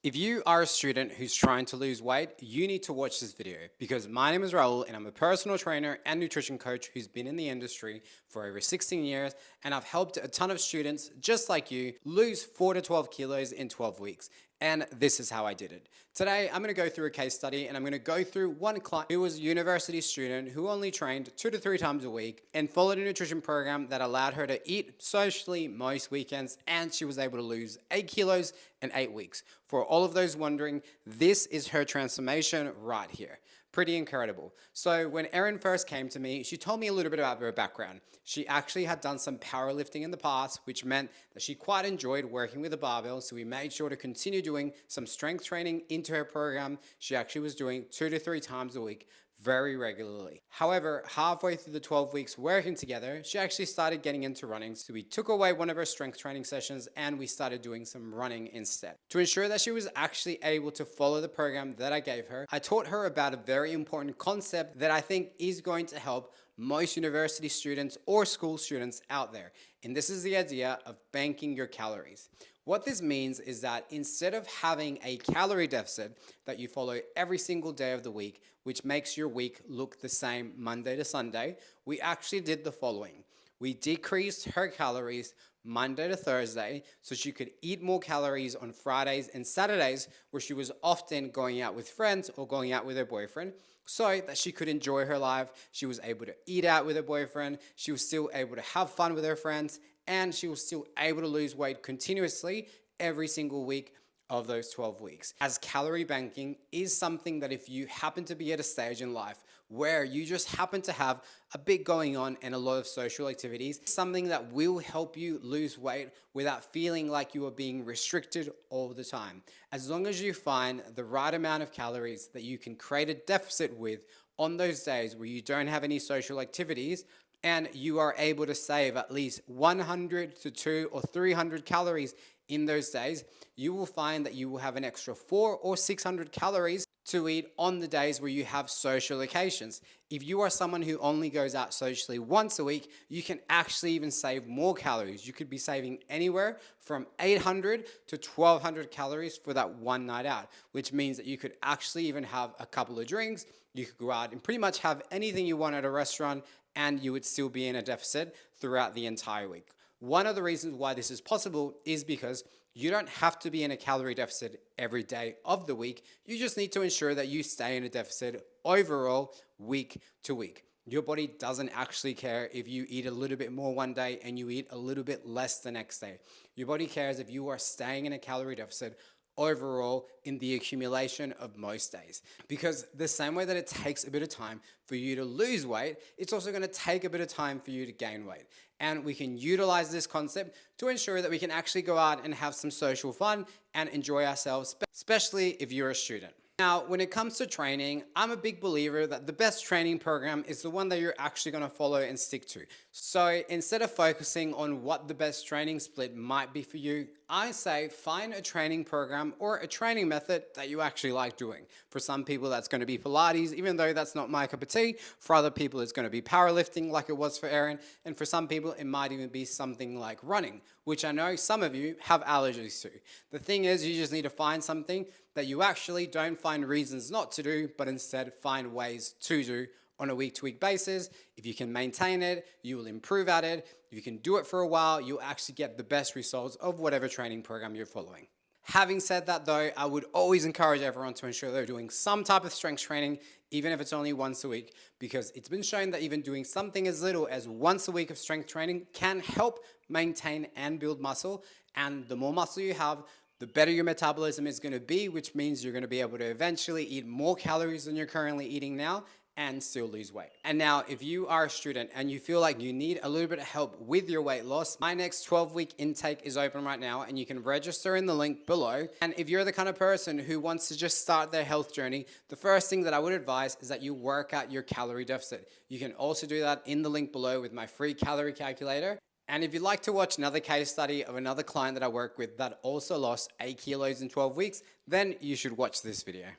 If you are a student who's trying to lose weight, you need to watch this video because my name is Raul and I'm a personal trainer and nutrition coach who's been in the industry for over 16 years, and I've helped a ton of students just like you lose 4 to 12 kilos in 12 weeks. And this is how I did it. Today, I'm going to go through a case study and I'm going to go through one client who was a university student who only trained 2 to 3 times a week and followed a nutrition program that allowed her to eat socially most weekends, and she was able to lose 8 kilos in 8 weeks. For all of those wondering, this is her transformation right here. Pretty incredible. So when Erin first came to me, she told me a little bit about her background. She actually had done some powerlifting in the past, which meant that she quite enjoyed working with a barbell. So we made sure to continue doing some strength training into her program. She actually was doing 2 to 3 times a week very regularly. However, halfway through the 12 weeks working together, she actually started getting into running. So we took away one of her strength training sessions and we started doing some running instead. To ensure that she was actually able to follow the program that I gave her, I taught her about a very important concept that I think is going to help most university students or school students out there. And this is the idea of banking your calories. What this means is that instead of having a calorie deficit that you follow every single day of the week, which makes your week look the same Monday to Sunday, we actually did the following. We decreased her calories Monday to Thursday so she could eat more calories on Fridays and Saturdays, where she was often going out with friends or going out with her boyfriend, so that she could enjoy her life. She was able to eat out with her boyfriend, she was still able to have fun with her friends, and she was still able to lose weight continuously every single week of those 12 weeks. As calorie banking is something that if you happen to be at a stage in life where you just happen to have a bit going on and a lot of social activities, something that will help you lose weight without feeling like you are being restricted all the time. As long as you find the right amount of calories that you can create a deficit with on those days where you don't have any social activities, and you are able to save at least 100 to 200 or 300 calories in those days, you will find that you will have an extra 400 or 600 calories to eat on the days where you have social occasions. If you are someone who only goes out socially once a week, you can actually even save more calories. You could be saving anywhere from 800 to 1200 calories for that one night out, which means that you could actually even have a couple of drinks. You could go out and pretty much have anything you want at a restaurant, and you would still be in a deficit throughout the entire week. One of the reasons why this is possible is because you don't have to be in a calorie deficit every day of the week. You just need to ensure that you stay in a deficit overall week to week. Your body doesn't actually care if you eat a little bit more one day and you eat a little bit less the next day. Your body cares if you are staying in a calorie deficit overall in the accumulation of most days. Because the same way that it takes a bit of time for you to lose weight, it's also going to take a bit of time for you to gain weight. And we can utilize this concept to ensure that we can actually go out and have some social fun and enjoy ourselves, especially if you're a student. Now, when it comes to training, I'm a big believer that the best training program is the one that you're actually going to follow and stick to. So instead of focusing on what the best training split might be for you, I say find a training program or a training method that you actually like doing. For some people, that's going to be Pilates, even though that's not my cup of tea. For other people, it's going to be powerlifting like it was for Erin. And for some people, it might even be something like running, which I know some of you have allergies to. The thing is, you just need to find something that you actually don't find reasons not to do, but instead find ways to do on a week-to-week basis. If you can maintain it, you will improve at it. If you can do it for a while, you'll actually get the best results of whatever training program you're following. Having said that though, I would always encourage everyone to ensure they're doing some type of strength training, even if it's only once a week, because it's been shown that even doing something as little as once a week of strength training can help maintain and build muscle. And the more muscle you have, the better your metabolism is going to be, which means you're going to be able to eventually eat more calories than you're currently eating now and still lose weight. And now, if you are a student and you feel like you need a little bit of help with your weight loss, my next 12-week intake is open right now and you can register in the link below. And if you're the kind of person who wants to just start their health journey, the first thing that I would advise is that you work out your calorie deficit. You can also do that in the link below with my free calorie calculator. And if you'd like to watch another case study of another client that I work with that also lost 8 kilos in 12 weeks, then you should watch this video.